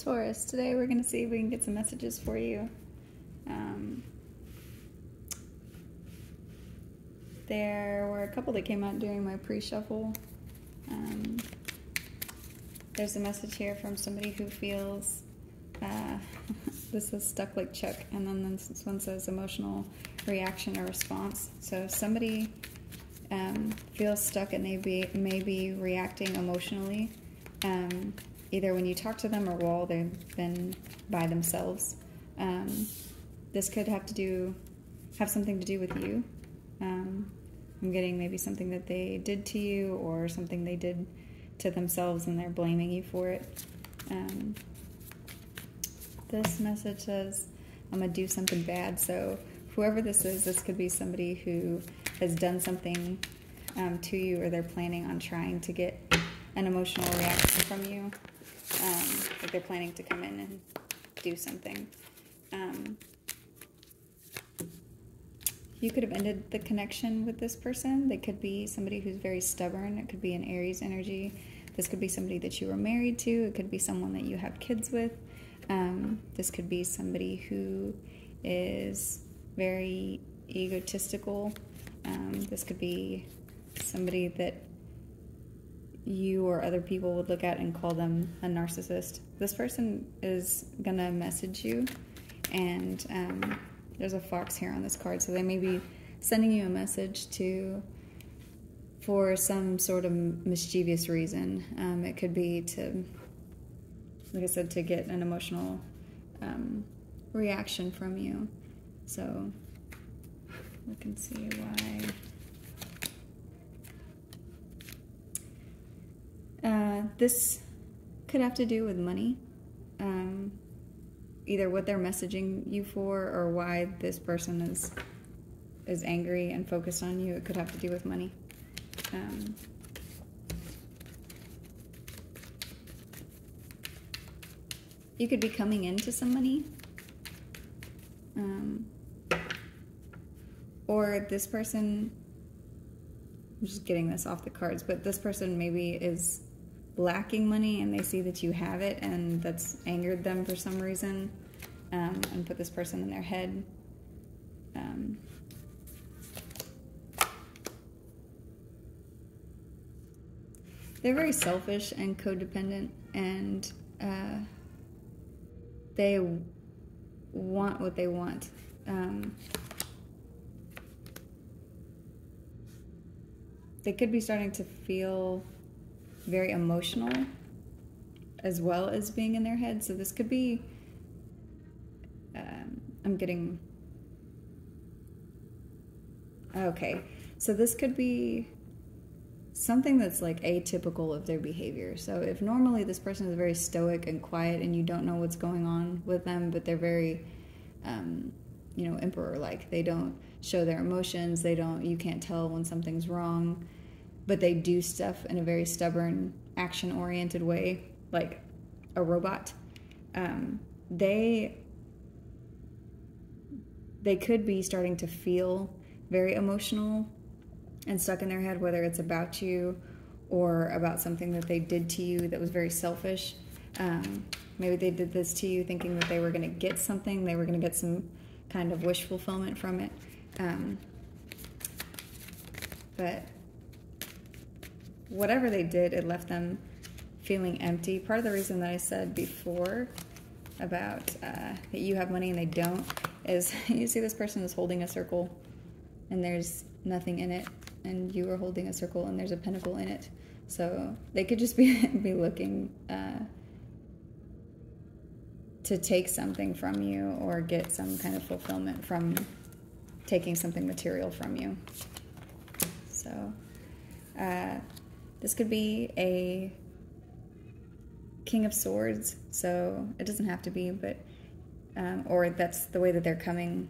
Taurus, today we're going to see if we can get some messages for you. There were a couple that came out during my pre-shuffle. There's a message here from somebody who feels, this is stuck like Chuck, and then this one says emotional reaction or response. So somebody feels stuck and they may be reacting emotionally, either when you talk to them or while they've been by themselves. This could have something to do with you. I'm getting maybe something that they did to you or something they did to themselves and they're blaming you for it. This message says, I'm going to do something bad. So whoever this is, this could be somebody who has done something to you, or they're planning on trying to get an emotional reaction from you. Like they're planning to come in and do something. You could have ended the connection with this person. They could be somebody who's very stubborn. It could be an Aries energy. This could be somebody that you were married to. It could be someone that you have kids with. This could be somebody who is very egotistical. This could be somebody that you or other people would look at and call them a narcissist. This person is gonna message you, and there's a fox here on this card, so they may be sending you a message for some sort of mischievous reason. It could be to, like I said, to get an emotional reaction from you. So we can see why. This could have to do with money. Either what they're messaging you for or why this person is angry and focused on you. It could have to do with money. You could be coming into some money. Or this person, I'm just getting this off the cards, but this person maybe is lacking money and they see that you have it, and that's angered them for some reason, and put this person in their head. They're very selfish and codependent, and they want what they want. They could be starting to feel very emotional as well as being in their head. So this could be, okay, so this could be something that's like atypical of their behavior. So if normally this person is very stoic and quiet and you don't know what's going on with them, but they're very, emperor-like. They don't show their emotions. You can't tell when something's wrong, but they do stuff in a very stubborn, action-oriented way, like a robot. They could be starting to feel very emotional and stuck in their head, whether it's about you or about something that they did to you that was very selfish. Maybe they did this to you thinking that they were going to get something, they were going to get some kind of wish fulfillment from it. But whatever they did, it left them feeling empty. Part of the reason that I said before about that you have money and they don't is you see this person is holding a circle and there's nothing in it, and you are holding a circle and there's a pentacle in it. So they could just be looking to take something from you or get some kind of fulfillment from taking something material from you. So this could be a King of Swords, so it doesn't have to be, but or that's the way that they're coming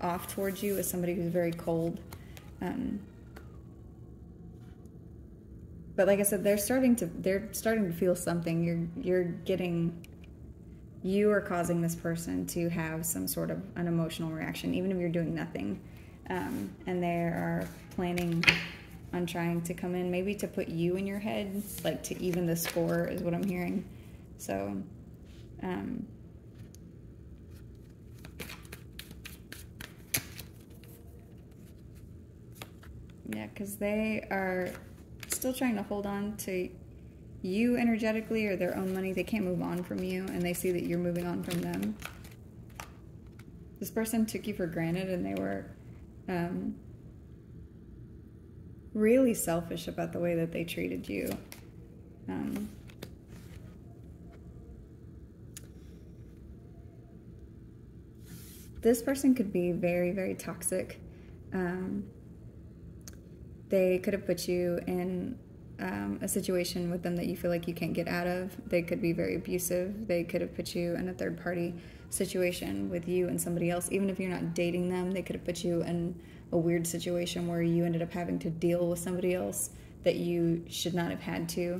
off towards you, as somebody who's very cold. But like I said, they're starting to feel something. You are causing this person to have some sort of an emotional reaction, even if you're doing nothing. And they are planning on trying to come in, maybe to put you in your head, like to even the score is what I'm hearing. So Yeah, because they are still trying to hold on to you energetically or their own money. They can't move on from you, and they see that you're moving on from them. This person took you for granted, and they were really selfish about the way that they treated you. This person could be very, very toxic. They could have put you in a situation with them that you feel like you can't get out of. They could be very abusive. They could have put you in a third-party situation with you and somebody else. Even if you're not dating them, they could have put you in a weird situation where you ended up having to deal with somebody else that you should not have had to.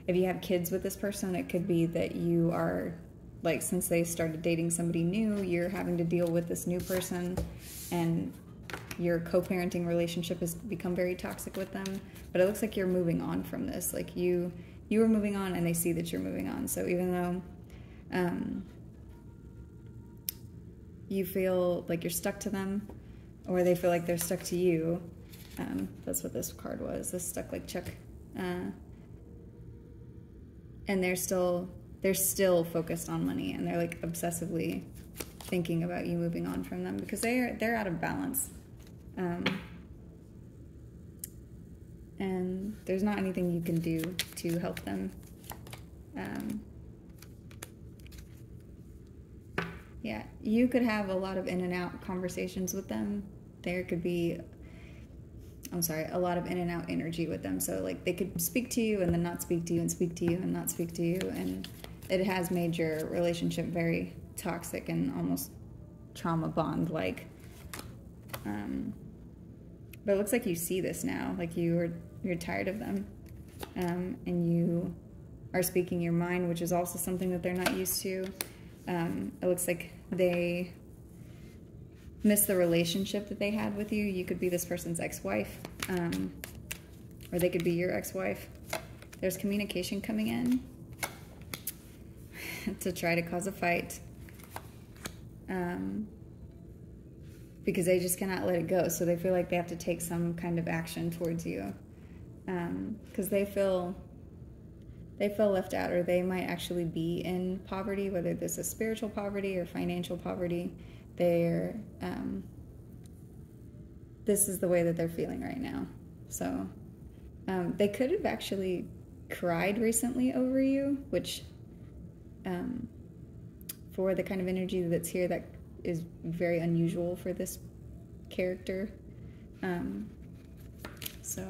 If you have kids with this person, it could be that you are, like, since they started dating somebody new, you're having to deal with this new person, and your co-parenting relationship has become very toxic with them. But it looks like you're moving on from this. Like, you are moving on, and they see that you're moving on. So even though you feel like you're stuck to them, or they feel like they're stuck to you, that's what this card was. This stuck like Chuck. And they're still focused on money, and they're like obsessively thinking about you moving on from them because they're out of balance. And there's not anything you can do to help them. Yeah, you could have a lot of in and out conversations with them. There could be, a lot of in and out energy with them. So like they could speak to you and then not speak to you and speak to you and not speak to you. And it has made your relationship very toxic and almost trauma bond-like. But it looks like you see this now. Like you're tired of them. And you are speaking your mind, which is also something that they're not used to. It looks like they miss the relationship that they had with you. You could be this person's ex-wife, or they could be your ex-wife. There's communication coming in to try to cause a fight, because they just cannot let it go. So they feel like they have to take some kind of action towards you, because they feel left out, or they might actually be in poverty, whether this is spiritual poverty or financial poverty. This is the way that they're feeling right now. So they could have actually cried recently over you, which for the kind of energy that's here, that is very unusual for this character. So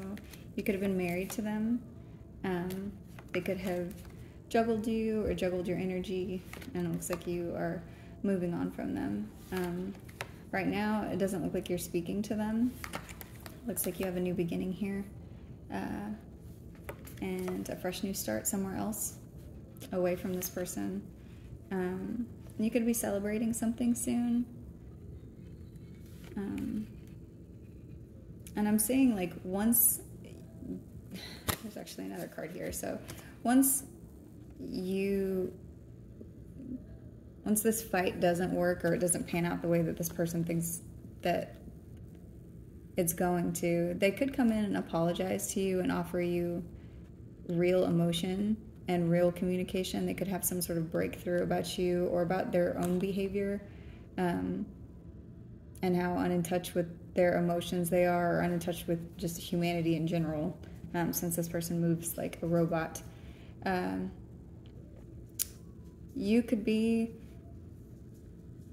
you could have been married to them. They could have juggled you or juggled your energy, and it looks like you are moving on from them. Right now, it doesn't look like you're speaking to them. Looks like you have a new beginning here, and a fresh new start somewhere else, away from this person. You could be celebrating something soon. And I'm seeing like once, there's actually another card here. So once this fight doesn't work, or it doesn't pan out the way that this person thinks that it's going to, they could come in and apologize to you and offer you real emotion and real communication. They could have some sort of breakthrough about you or about their own behavior, and how in touch with their emotions they are, or in touch with just humanity in general, since this person moves like a robot. You could be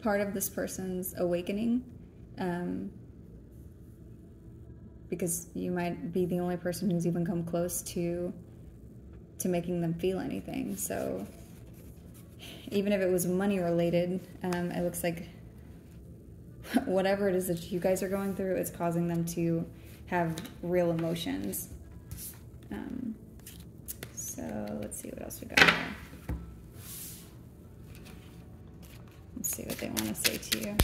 part of this person's awakening, because you might be the only person who's even come close to making them feel anything. So even if it was money related, it looks like whatever it is that you guys are going through, it's causing them to have real emotions. So let's see what else we got here. Let's see what they want to say to you.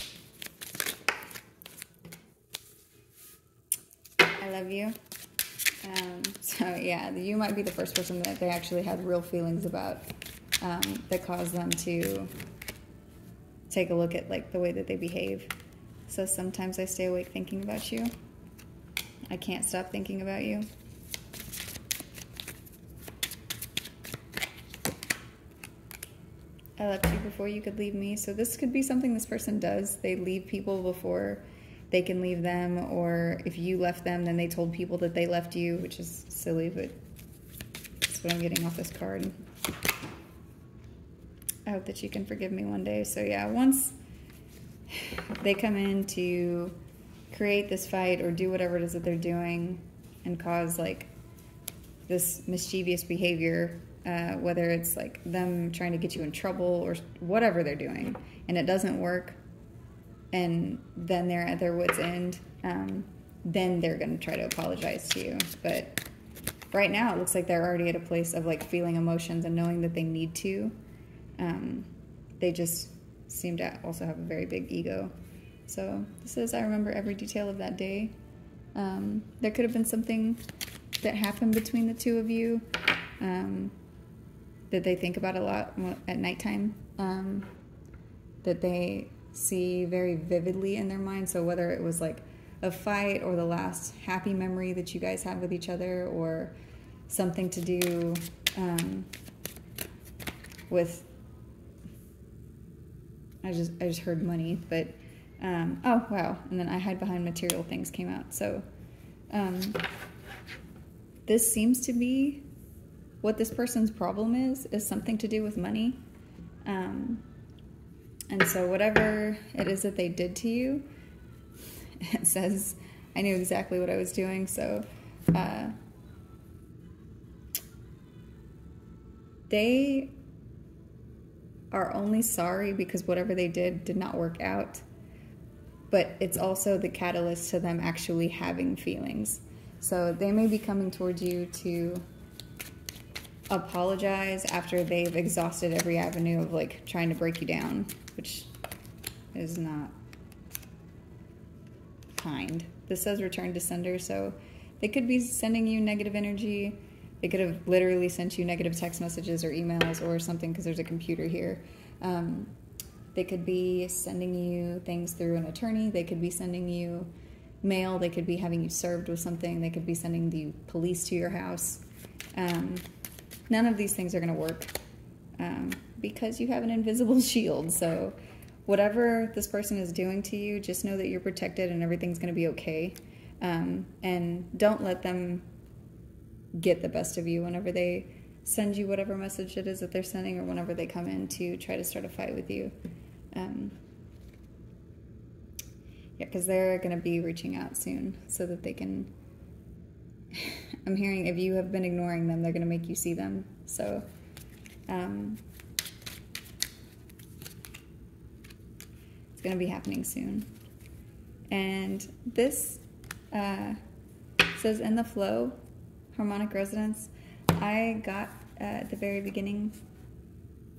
I love you. So yeah, you might be the first person that they actually had real feelings about. that cause them to take a look at like the way that they behave. So sometimes I stay awake thinking about you. I can't stop thinking about you. I left you before you could leave me. So this could be something this person does. They leave people before they can leave them, or if you left them, then they told people that they left you, which is silly, but that's what I'm getting off this card. I hope that you can forgive me one day. So yeah, once they come in to create this fight or do whatever it is that they're doing and cause like this mischievous behavior, whether it's like them trying to get you in trouble or whatever they're doing, and it doesn't work, and then they're at their wit's end, then they're going to try to apologize to you. But right now it looks like they're already at a place of like feeling emotions and knowing that they need to. They just seem to also have a very big ego. So this is, I remember every detail of that day. There could have been something that happened between the two of you that they think about a lot at nighttime, that they see very vividly in their mind. So whether it was like a fight or the last happy memory that you guys had with each other, or something to do with, I just heard money, but oh wow, and then I hide behind material things came out. So this seems to be what this person's problem is something to do with money. And so whatever it is that they did to you, it says, I knew exactly what I was doing. So they are only sorry because whatever they did not work out. But it's also the catalyst to them actually having feelings. So they may be coming towards you to apologize after they've exhausted every avenue of like trying to break you down, which is not kind. This says return to sender, so they could be sending you negative energy. They could have literally sent you negative text messages or emails or something, because there's a computer here. They could be sending you things through an attorney. They could be sending you mail. They could be having you served with something. They could be sending the police to your house. None of these things are going to work because you have an invisible shield. So whatever this person is doing to you, just know that you're protected and everything's going to be okay. And don't let them get the best of you whenever they send you whatever message it is that they're sending, or whenever they come in to try to start a fight with you. Yeah, because they're going to be reaching out soon so that they can... I'm hearing if you have been ignoring them, they're going to make you see them. So, it's going to be happening soon. And this says, in the flow, harmonic resonance. I got at the very beginning,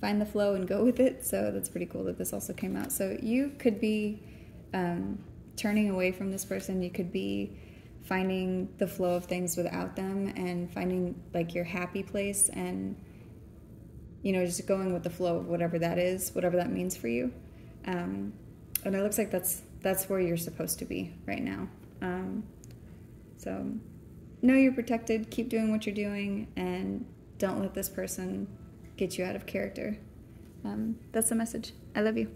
find the flow and go with it. So that's pretty cool that this also came out. So you could be turning away from this person. You could be finding the flow of things without them, and finding like your happy place, and you know, just going with the flow of whatever that is, whatever that means for you. And it looks like that's where you're supposed to be right now. So know you're protected, keep doing what you're doing, and don't let this person get you out of character. That's the message. I love you.